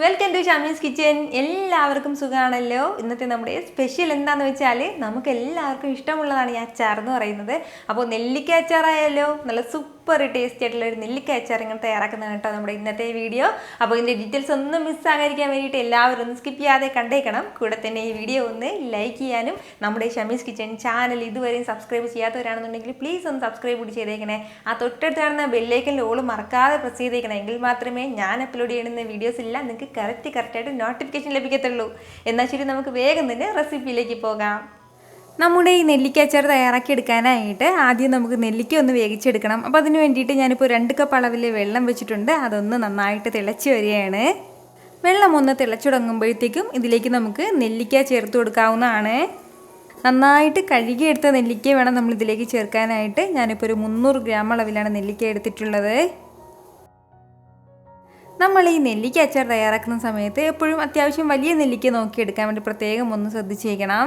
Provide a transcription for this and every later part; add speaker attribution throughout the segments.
Speaker 1: Welcome to Shamees kitchen. എല്ലാവർക്കും സുഖമാണല്ലോ. ഇന്നത്തെ നമ്മുടെ സ്പെഷ്യൽ എന്താണെന്ന് വെച്ചാൽ നമുക്ക് എല്ലാവർക്കും ഇഷ്ടമുള്ളതാണ് ഈ അച്ചാർ എന്ന് പറയുന്നത്. അപ്പോൾ നെല്ലിക്ക അച്ചാറായാലോ, നല്ല സൂപ്പർ ടേസ്റ്റി ആയിട്ടുള്ള ഒരു നെല്ലിക്ക അച്ചാർ ഇങ്ങനെ തയ്യാറാക്കുന്നതാണ് കേട്ടോ നമ്മുടെ ഇന്നത്തെ വീഡിയോ. അപ്പോൾ ഇതിൻ്റെ ഡീറ്റെയിൽസ് ഒന്നും മിസ്സാകാതിരിക്കാൻ വേണ്ടിയിട്ട് എല്ലാവരും ഒന്ന് സ്കിപ്പ് ചെയ്യാതെ കണ്ടേക്കണം. കൂടെ തന്നെ ഈ വീഡിയോ ഒന്ന് ലൈക്ക് ചെയ്യാനും നമ്മുടെ ഷമീസ് കിച്ചൻ ചാനൽ ഇതുവരെയും സബ്സ്ക്രൈബ് ചെയ്യാത്തവരാണെന്നുണ്ടെങ്കിൽ പ്ലീസ് ഒന്ന് സബ്സ്ക്രൈബ് കൂടി ചെയ്തേക്കണേ. ആ തൊട്ടടുത്ത് കാണുന്ന ബെല്ലൈക്കനിൽ ഓൾ മറക്കാതെ പ്രസ് ചെയ്തേക്കണം. എങ്കിൽ മാത്രമേ ഞാൻ അപ്ലോഡ് ചെയ്യുന്ന വീഡിയോസ് എല്ലാം നിങ്ങൾക്ക് കറക്റ്റായിട്ട് നോട്ടിഫിക്കേഷൻ ലഭിക്കത്തുള്ളൂ. എന്നാൽ ശരി, നമുക്ക് വേഗം തന്നെ റെസിപ്പിയിലേക്ക് പോകാം. നമ്മുടെ ഈ നെല്ലിക്ക അച്ചാർ തയ്യാറാക്കി എടുക്കാനായിട്ട് ആദ്യം നമുക്ക് നെല്ലിക്ക ഒന്ന് വേവിച്ചെടുക്കണം. അപ്പോൾ അതിന് വേണ്ടിയിട്ട് ഞാനിപ്പോൾ 2 കപ്പ് അളവിൽ വെള്ളം വെച്ചിട്ടുണ്ട്. അതൊന്ന് നന്നായിട്ട് തിളച്ച് വരികയാണ്. വെള്ളം ഒന്ന് തിളച്ചു തുടങ്ങുമ്പോഴത്തേക്കും ഇതിലേക്ക് നമുക്ക് നെല്ലിക്ക ചേർത്ത് കൊടുക്കാവുന്നതാണ്. നന്നായിട്ട് കഴുകിയെടുത്ത നെല്ലിക്ക വേണം നമ്മൾ ഇതിലേക്ക് ചേർക്കാനായിട്ട്. ഞാനിപ്പോൾ ഒരു 300 ഗ്രാം അളവിലാണ് നെല്ലിക്ക എടുത്തിട്ടുള്ളത്. നമ്മൾ ഈ നെല്ലിക്ക അച്ചാർ തയ്യാറാക്കുന്ന സമയത്ത് എപ്പോഴും അത്യാവശ്യം വലിയ നെല്ലിക്ക നോക്കിയെടുക്കാൻ വേണ്ടി പ്രത്യേകം ഒന്ന് ശ്രദ്ധിച്ചേക്കണം.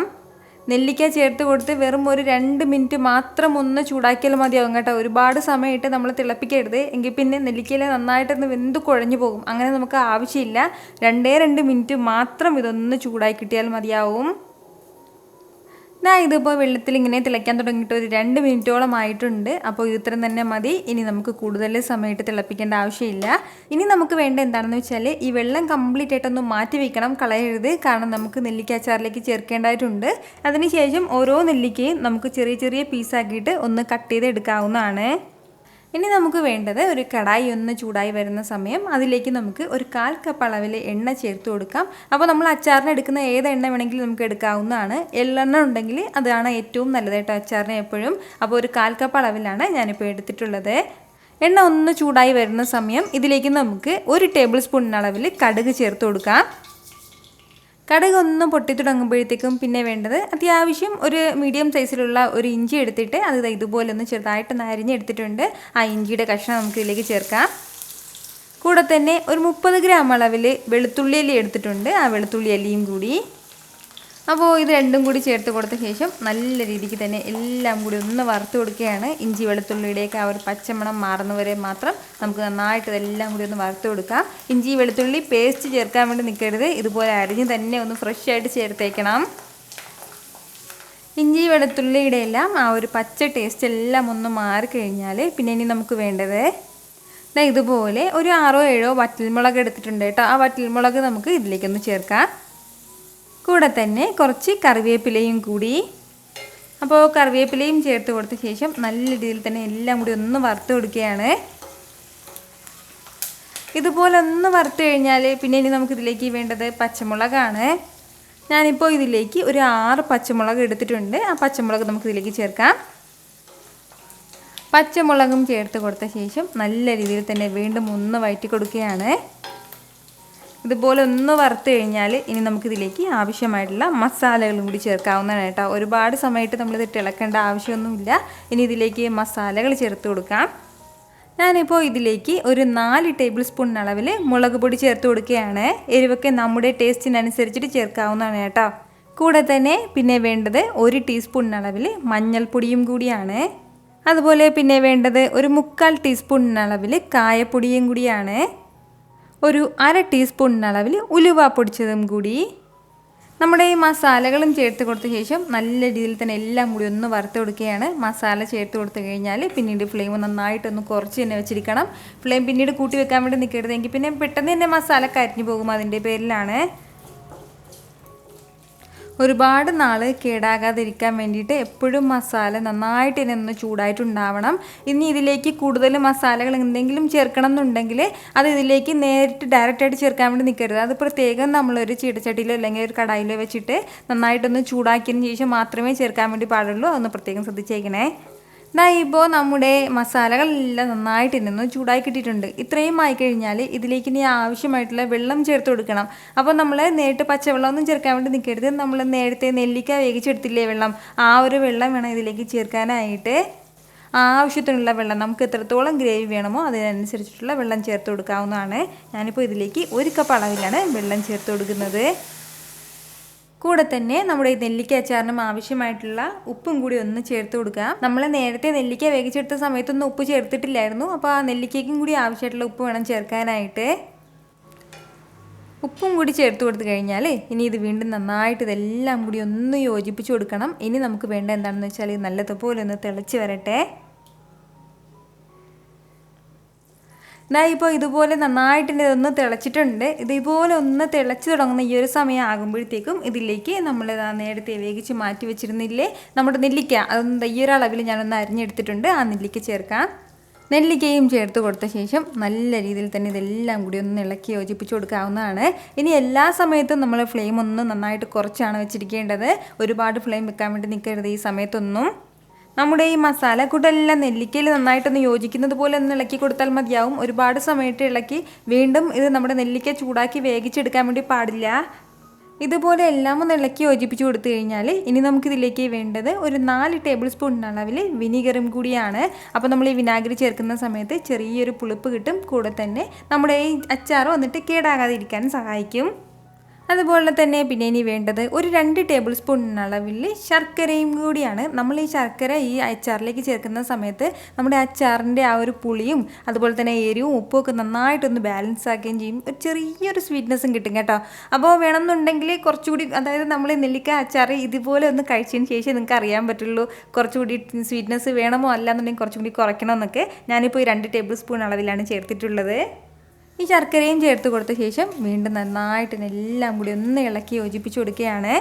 Speaker 1: നെല്ലിക്ക ചേർത്ത് കൊടുത്ത് വെറും ഒരു 2 മിനിറ്റ് മാത്രം ഒന്ന് ചൂടാക്കിയാൽ മതിയാവും കേട്ടോ. ഒരുപാട് സമയമായിട്ട് നമ്മൾ തിളപ്പിക്കരുത്, എങ്കിൽ പിന്നെ നെല്ലിക്കയിൽ നന്നായിട്ടൊന്ന് വെന്ത് കുഴഞ്ഞു പോകും. അങ്ങനെ നമുക്ക് ആവശ്യമില്ല. 2 മിനിറ്റ് മാത്രം ഇതൊന്ന് ചൂടാക്കി കിട്ടിയാൽ മതിയാവും. ഇതിപ്പോൾ വെള്ളത്തിൽ ഇങ്ങനെ തിളയ്ക്കാൻ തുടങ്ങിയിട്ട് ഒരു 2 മിനിറ്റോളം ആയിട്ടുണ്ട്. അപ്പോൾ ഇത്രയും തന്നെ മതി. ഇനി നമുക്ക് കൂടുതൽ സമയത്ത് തിളപ്പിക്കേണ്ട ആവശ്യമില്ല. ഇനി നമുക്ക് വേണ്ട എന്താണെന്ന് വെച്ചാൽ ഈ വെള്ളം കംപ്ലീറ്റ് ആയിട്ടൊന്ന് മാറ്റി വയ്ക്കണം, കളയരുത്. കാരണം നമുക്ക് നെല്ലിക്ക അച്ചാറിലേക്ക് ചേർക്കേണ്ടതായിട്ടുണ്ട്. അതിനുശേഷം ഓരോ നെല്ലിക്കയും നമുക്ക് ചെറിയ ചെറിയ പീസാക്കിയിട്ട് ഒന്ന് കട്ട് ചെയ്ത് എടുക്കാവുന്നതാണ്. ഇനി നമുക്ക് വേണ്ടത് ഒരു കടായി ഒന്ന് ചൂടായി വരുന്ന സമയം അതിലേക്ക് നമുക്ക് ഒരു 1/4 കപ്പ് അളവിൽ എണ്ണ ചേർത്ത് കൊടുക്കാം. അപ്പോൾ നമ്മൾ അച്ചാറിന് എടുക്കുന്ന ഏത് എണ്ണ വേണമെങ്കിലും നമുക്ക് എടുക്കാവുന്നതാണ്. എള്ളെണ്ണ ഉണ്ടെങ്കിൽ അതാണ് ഏറ്റവും നല്ലത് കേട്ടോ അച്ചാറിന് എപ്പോഴും. അപ്പോൾ ഒരു 1/4 കപ്പ് അളവിലാണ് ഞാനിപ്പോൾ എടുത്തിട്ടുള്ളത്. എണ്ണ ഒന്ന് ചൂടായി വരുന്ന സമയം ഇതിലേക്ക് നമുക്ക് 1 ടേബിൾ സ്പൂൺ അളവിൽ കടുക് ചേർത്ത് കൊടുക്കാം. കടുക് ഒന്ന് പൊട്ടി തുടങ്ങുമ്പോഴത്തേക്കും പിന്നെ വേണ്ടത് അത്യാവശ്യം ഒരു മീഡിയം സൈസിലുള്ള ഒരു ഇഞ്ചി എടുത്തിട്ട് അത് ഇതുപോലെ ഒന്ന് ചെറുതായിട്ട് അരിഞ്ഞെടുത്തിട്ടുണ്ട്. ആ ഇഞ്ചിയുടെ കഷ്ണം നമുക്ക് ഇതിലേക്ക് ചേർക്കാം. കൂടെ തന്നെ ഒരു 30 ഗ്രാം അളവിൽ വെളുത്തുള്ളി അല്ലി എടുത്തിട്ടുണ്ട്. ആ വെളുത്തുള്ളി അല്ലിയും കൂടി. അപ്പോൾ ഇത് രണ്ടും കൂടി ചേർത്ത് കൊടുത്ത ശേഷം നല്ല രീതിക്ക് തന്നെ എല്ലാം കൂടി ഒന്ന് വറുത്ത് കൊടുക്കുകയാണ്. ഇഞ്ചി വെളുത്തുള്ളിയുടെയൊക്കെ ആ ഒരു പച്ചമണം മാറുന്നവരെ മാത്രം നമുക്ക് നന്നായിട്ട് ഇതെല്ലാം കൂടി ഒന്ന് വറുത്ത് കൊടുക്കാം. ഇഞ്ചി വെളുത്തുള്ളി പേസ്റ്റ് ചേർക്കാൻ വേണ്ടി നിൽക്കരുത്. ഇതുപോലെ അരിഞ്ഞ് തന്നെ ഒന്ന് ഫ്രഷ് ആയിട്ട് ചേർത്തേക്കണം. ഇഞ്ചി വെളുത്തുള്ളിയുടെ എല്ലാം ആ ഒരു പച്ച ടേസ്റ്റ് എല്ലാം ഒന്ന് മാറിക്കഴിഞ്ഞാൽ പിന്നെ ഇനി നമുക്ക് വേണ്ടത് ഇതുപോലെ ഒരു 6-7 വറ്റൽമുളക് എടുത്തിട്ടുണ്ട് കേട്ടോ. ആ വറ്റൽമുളക് നമുക്ക് ഇതിലേക്കൊന്ന് ചേർക്കാം. കൂടെ തന്നെ കുറച്ച് കറിവേപ്പിലയും കൂടി. അപ്പോൾ കറിവേപ്പിലയും ചേർത്ത് കൊടുത്ത ശേഷം നല്ല രീതിയിൽ തന്നെ എല്ലാം കൂടി ഒന്ന് വറുത്ത് കൊടുക്കുകയാണ്. ഇതുപോലെ ഒന്ന് വറുത്ത് കഴിഞ്ഞാൽ പിന്നെ ഇനി നമുക്കിതിലേക്ക് വേണ്ടത് പച്ചമുളകാണ്. ഞാനിപ്പോൾ ഇതിലേക്ക് ഒരു 6 പച്ചമുളക് എടുത്തിട്ടുണ്ട്. ആ പച്ചമുളക് നമുക്കിതിലേക്ക് ചേർക്കാം. പച്ചമുളകും ചേർത്ത് കൊടുത്ത ശേഷം നല്ല രീതിയിൽ തന്നെ വീണ്ടും ഒന്ന് വഴറ്റി കൊടുക്കുകയാണ്. ഇതുപോലെ ഒന്ന് വറുത്ത് കഴിഞ്ഞാൽ ഇനി നമുക്കിതിലേക്ക് ആവശ്യമായിട്ടുള്ള മസാലകളും കൂടി ചേർക്കാവുന്നതാണ് കേട്ടോ. ഒരുപാട് സമയത്ത് നമ്മളിത് ഇളക്കേണ്ട ആവശ്യമൊന്നുമില്ല. ഇനി ഇതിലേക്ക് മസാലകൾ ചേർത്ത് കൊടുക്കാം. ഞാനിപ്പോൾ ഇതിലേക്ക് ഒരു 4 ടേബിൾ സ്പൂൺ അളവിൽ മുളക് പൊടി ചേർത്ത് കൊടുക്കുകയാണ്. എരിവൊക്കെ നമ്മുടെ ടേസ്റ്റിനനുസരിച്ചിട്ട് ചേർക്കാവുന്നതാണ് കേട്ടോ. കൂടെ തന്നെ പിന്നെ വേണ്ടത് 1 ടീസ്പൂൺ അളവിൽ മഞ്ഞൾപ്പൊടിയും കൂടിയാണ്. അതുപോലെ പിന്നെ വേണ്ടത് ഒരു 1/4 ടീസ്പൂൺ അളവിൽ കായപ്പൊടിയും കൂടിയാണ്. ഒരു 1/2 ടീസ്പൂൺ അളവിൽ ഉലുവ പൊടിച്ചതും കൂടി. നമ്മുടെ ഈ മസാലകളും ചേർത്ത് കൊടുത്ത ശേഷം നല്ല രീതിയിൽ തന്നെ എല്ലാം കൂടി ഒന്ന് വറുത്ത് കൊടുക്കുകയാണ്. മസാല ചേർത്ത് കൊടുത്തു കഴിഞ്ഞാൽ പിന്നീട് ഫ്ലെയിം നന്നായിട്ടൊന്ന് കുറച്ച് തന്നെ വെച്ചിരിക്കണം. ഫ്ലെയിം പിന്നീട് കൂട്ടി വെക്കാൻ വേണ്ടി നിൽക്കരുത്, എങ്കിൽ പിന്നെ പെട്ടെന്ന് തന്നെ മസാല കരിഞ്ഞു പോകും. അതിൻ്റെ പേരിലാണ്. ഒരുപാട് നാൾ കേടാകാതിരിക്കാൻ വേണ്ടിയിട്ട് എപ്പോഴും മസാല നന്നായിട്ട് തന്നെ ഒന്ന് ചൂടായിട്ടുണ്ടാവണം. ഇനി ഇതിലേക്ക് കൂടുതൽ മസാലകൾ എന്തെങ്കിലും ചേർക്കണം എന്നുണ്ടെങ്കിൽ അത് ഇതിലേക്ക് നേരിട്ട് ഡയറക്റ്റായിട്ട് ചേർക്കാൻ വേണ്ടി നിൽക്കരുത്. അത് പ്രത്യേകം നമ്മളൊരു ചീടച്ചട്ടിയിലോ അല്ലെങ്കിൽ ഒരു കടായിലോ വെച്ചിട്ട് നന്നായിട്ടൊന്ന് ചൂടാക്കിയതിന് ശേഷം മാത്രമേ ചേർക്കാൻ വേണ്ടി പാടുള്ളൂ. അതൊന്ന് പ്രത്യേകം ശ്രദ്ധിച്ചേക്കണേ. ഇപ്പോൾ നമ്മുടെ മസാലകളെല്ലാം നന്നായിട്ട് നിന്ന് ചൂടായി കിട്ടിയിട്ടുണ്ട്. ഇത്രയും ആയിക്കഴിഞ്ഞാൽ ഇതിലേക്ക് ഇനി ആവശ്യമായിട്ടുള്ള വെള്ളം ചേർത്ത് കൊടുക്കണം. അപ്പോൾ നമ്മൾ നേരിട്ട് പച്ചവെള്ളമൊന്നും ചേർക്കാൻ വേണ്ടി നിൽക്കരുത്. നമ്മൾ നേരത്തെ നെല്ലിക്ക വേവിച്ചെടുത്തില്ലേ വെള്ളം, ആ ഒരു വെള്ളം വേണം ഇതിലേക്ക് ചേർക്കാനായിട്ട്. ആവശ്യത്തിനുള്ള വെള്ളം, നമുക്ക് എത്രത്തോളം ഗ്രേവി വേണമോ അതിനനുസരിച്ചിട്ടുള്ള വെള്ളം ചേർത്ത് കൊടുക്കാവുന്നതാണ്. ഞാനിപ്പോൾ ഇതിലേക്ക് 1 കപ്പ് അളവിലാണ് വെള്ളം ചേർത്ത് കൊടുക്കുന്നത്. കൂടെ തന്നെ നമ്മുടെ ഈ നെല്ലിക്ക അച്ചാറിനും ആവശ്യമായിട്ടുള്ള ഉപ്പും കൂടി ഒന്ന് ചേർത്ത് കൊടുക്കുക. നമ്മൾ നേരത്തെ നെല്ലിക്ക വേവിച്ചെടുത്ത സമയത്തൊന്നും ഉപ്പ് ചേർത്തിട്ടില്ലായിരുന്നു. അപ്പോൾ ആ നെല്ലിക്കയ്ക്കും കൂടി ആവശ്യമായിട്ടുള്ള ഉപ്പ് വേണം ചേർക്കാനായിട്ട്. ഉപ്പും കൂടി ചേർത്ത് കൊടുത്തു കഴിഞ്ഞാൽ ഇനി ഇത് വീണ്ടും നന്നായിട്ട് ഇതെല്ലാം കൂടി ഒന്ന് യോജിപ്പിച്ച് കൊടുക്കണം. ഇനി നമുക്ക് വേണ്ട എന്താണെന്ന് വെച്ചാൽ നല്ലതുപോലെ ഒന്ന് തിളച്ച് വരട്ടെ. ഇപ്പോൾ ഇതുപോലെ നന്നായിട്ട് ഇതൊന്ന് തിളച്ചിട്ടുണ്ട്. ഇതുപോലെ ഒന്ന് തിളച്ച് തുടങ്ങുന്ന ഈ ഒരു സമയം ആകുമ്പോഴത്തേക്കും ഇതിലേക്ക് നമ്മൾ നേരത്തെ വേവിച്ച് മാറ്റി വെച്ചിരുന്നില്ലേ നമ്മുടെ നെല്ലിക്ക, അതൊന്ന് ഈ ഒരു അളവിൽ ഞാനൊന്ന് അരിഞ്ഞെടുത്തിട്ടുണ്ട്. ആ നെല്ലിക്ക ചേർക്കാം. നെല്ലിക്കയും ചേർത്ത് കൊടുത്ത ശേഷം നല്ല രീതിയിൽ തന്നെ ഇതെല്ലാം കൂടി ഒന്ന് ഇളക്കി യോജിപ്പിച്ച് കൊടുക്കാവുന്നതാണ്. ഇനി എല്ലാ സമയത്തും നമ്മൾ ഫ്ലെയിം ഒന്ന് നന്നായിട്ട് കുറച്ചാണ് വെച്ചിരിക്കേണ്ടത്. ഒരുപാട് ഫ്ലെയിം വെക്കാൻ വേണ്ടി നിൽക്കരുത് ഈ സമയത്തൊന്നും. നമ്മുടെ ഈ മസാലക്കൂട്ടെല്ലാം നെല്ലിക്കയിൽ നന്നായിട്ടൊന്ന് യോജിക്കുന്നത് പോലെ ഒന്ന് ഇളക്കി കൊടുത്താൽ മതിയാവും. ഒരുപാട് സമയത്ത് ഇളക്കി വീണ്ടും ഇത് നമ്മുടെ നെല്ലിക്ക ചൂടാക്കി വേവിച്ചെടുക്കാൻ വേണ്ടി പാടില്ല. ഇതുപോലെ എല്ലാം ഒന്ന് ഇളക്കി യോജിപ്പിച്ച് കൊടുത്തു കഴിഞ്ഞാൽ ഇനി നമുക്കിതിലേക്ക് വേണ്ടത് ഒരു 4 ടേബിൾ സ്പൂൺ അളവിൽ വിനീഗറും കൂടിയാണ്. അപ്പോൾ നമ്മൾ ഈ വിനാഗിരി ചേർക്കുന്ന സമയത്ത് ചെറിയൊരു പുളിപ്പ് കിട്ടും. കൂടെ തന്നെ നമ്മുടെ ഈ അച്ചാർ വന്നിട്ട് കേടാകാതിരിക്കാൻ സഹായിക്കും. അതുപോലെ തന്നെ പിന്നെ ഇനി വേണ്ടത് ഒരു 2 ടേബിൾ സ്പൂൺ അളവിൽ ശർക്കരയും കൂടിയാണ്. നമ്മൾ ഈ ശർക്കര ഈ അച്ചാറിലേക്ക് ചേർക്കുന്ന സമയത്ത് നമ്മുടെ അച്ചാറിൻ്റെ ആ ഒരു പുളിയും അതുപോലെ തന്നെ എരിവും ഉപ്പും ഒക്കെ നന്നായിട്ടൊന്ന് ബാലൻസ് ആക്കുകയും ചെയ്യും. ഒരു ചെറിയൊരു സ്വീറ്റ്നെസ്സും കിട്ടും കേട്ടോ. അപ്പോൾ വേണമെന്നുണ്ടെങ്കിൽ കുറച്ചുകൂടി, അതായത് നമ്മൾ നെല്ലിക്ക അച്ചാർ ഇതുപോലെ ഒന്ന് കഴിച്ചതിന് ശേഷം നിങ്ങൾക്ക് അറിയാൻ പറ്റുള്ളൂ കുറച്ചുകൂടി സ്വീറ്റ്നെസ് വേണമോ അല്ലാന്നുണ്ടെങ്കിൽ കുറച്ചുകൂടി കുറയ്ക്കണമെന്നൊക്കെ. ഞാനിപ്പോൾ ഈ 2 ടേബിൾ സ്പൂൺ അളവിലാണ് ചേർത്തിട്ടുള്ളത്. ഈ ശർക്കരയും ചേർത്ത് കൊടുത്ത ശേഷം വീണ്ടും നന്നായിട്ട് എല്ലാം കൂടി ഒന്ന് ഇളക്കി യോജിപ്പിച്ച് കൊടുക്കുകയാണ്.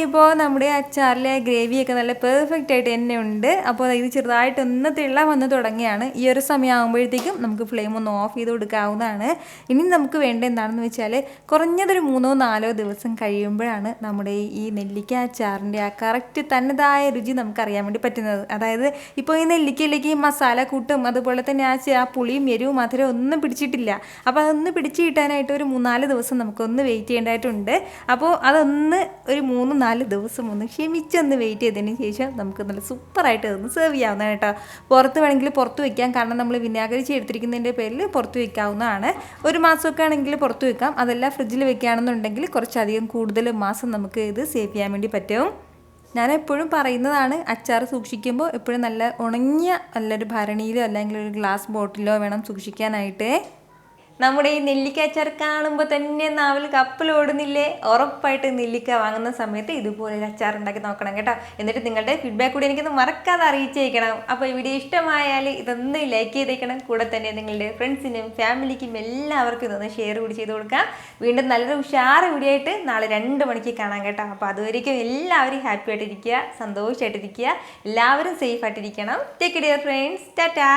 Speaker 1: ഇപ്പോൾ നമ്മുടെ അച്ചാറിലെ ഗ്രേവിയൊക്കെ നല്ല പെർഫെക്റ്റ് ആയിട്ട് തന്നെ ഉണ്ട്. അപ്പോൾ ഇത് ചെറുതായിട്ടൊന്ന് തിള വന്ന് തുടങ്ങിയാണ്. ഈ ഒരു സമയമാകുമ്പോഴത്തേക്കും നമുക്ക് ഫ്ലെയിം ഒന്ന് ഓഫ് ചെയ്ത് കൊടുക്കാവുന്നതാണ്. ഇനി നമുക്ക് വേണ്ട എന്താണെന്ന് വെച്ചാൽ കുറഞ്ഞതൊരു 3-4 ദിവസം കഴിയുമ്പോഴാണ് നമ്മുടെ ഈ നെല്ലിക്ക അച്ചാറിൻ്റെ ആ കറക്റ്റ് തന്നതായ രുചി നമുക്കറിയാൻ വേണ്ടി പറ്റുന്നത്. അതായത് ഇപ്പോൾ ഈ നെല്ലിക്കയിലേക്ക് മസാല കൂട്ടും അതുപോലെ തന്നെ ആ പുളിയും എരിവും മധുരം ഒന്നും പിടിച്ചിട്ടില്ല. അപ്പോൾ അതൊന്ന് പിടിച്ച് കിട്ടാനായിട്ട് ഒരു 3-4 ദിവസം നമുക്കൊന്ന് വെയിറ്റ് ചെയ്യേണ്ടതായിട്ടുണ്ട്. അപ്പോൾ അതൊന്ന് ഒരു 3-4 ദിവസം ഒന്ന് ക്ഷമിച്ചൊന്ന് വെയിറ്റ് ചെയ്തതിന് ശേഷം നമുക്ക് നല്ല സൂപ്പറായിട്ട് ഒന്ന് സെർവ് ചെയ്യാവുന്നതാണ് കേട്ടോ. പുറത്ത് വേണമെങ്കിൽ പുറത്ത് വയ്ക്കാം. കാരണം നമ്മൾ വിനാഗിരി ചേർത്തിരിക്കുന്നതിൻ്റെ പേരിൽ പുറത്ത് വയ്ക്കാവുന്നതാണ്. ഒരു മാസമൊക്കെ ആണെങ്കിൽ പുറത്ത് വയ്ക്കാം. അതെല്ലാം ഫ്രിഡ്ജിൽ വെക്കുകയാണെന്നുണ്ടെങ്കിൽ കുറച്ചധികം കൂടുതൽ മാസം നമുക്ക് ഇത് സേവ് ചെയ്യാൻ വേണ്ടി പറ്റും. ഞാൻ എപ്പോഴും പറയുന്നതാണ്, അച്ചാർ സൂക്ഷിക്കുമ്പോൾ എപ്പോഴും നല്ല ഉണങ്ങിയ നല്ലൊരു ഭരണിയിലോ അല്ലെങ്കിൽ ഒരു ഗ്ലാസ് ബോട്ടിലോ വേണം സൂക്ഷിക്കാനായിട്ട്. നമ്മുടെ ഈ നെല്ലിക്ക അച്ചാർ കാണുമ്പോൾ തന്നെ നാവിൽ കപ്പലോടുന്നില്ലേ? ഉറപ്പായിട്ട് നെല്ലിക്ക വാങ്ങുന്ന സമയത്ത് ഇതുപോലെ ഒരു അച്ചാർ ഉണ്ടാക്കി നോക്കണം കേട്ടോ. എന്നിട്ട് നിങ്ങളുടെ ഫീഡ്ബാക്ക് കൂടി എനിക്കൊന്ന് മറക്കാതെ അറിയിച്ചേക്കണം. അപ്പോൾ ഈ വീഡിയോ ഇഷ്ടമായാൽ ഇതൊന്ന് ലൈക്ക് ചെയ്തേക്കണം. കൂടെ തന്നെ നിങ്ങളുടെ ഫ്രണ്ട്സിനും ഫാമിലിക്കും എല്ലാവർക്കും ഇതൊന്ന് ഷെയർ കൂടി ചെയ്ത് കൊടുക്കാം. വീണ്ടും നല്ലൊരു ഉഷാറ് വീഡിയോ ആയിട്ട് നാളെ 2 മണിക്ക് കാണാം കേട്ടോ. അപ്പോൾ അതുവരേക്കും എല്ലാവരും ഹാപ്പി ആയിട്ടിരിക്കുക, സന്തോഷമായിട്ടിരിക്കുക, എല്ലാവരും സേഫ് ആയിട്ടിരിക്കണം. Take care friends. ടാറ്റാ.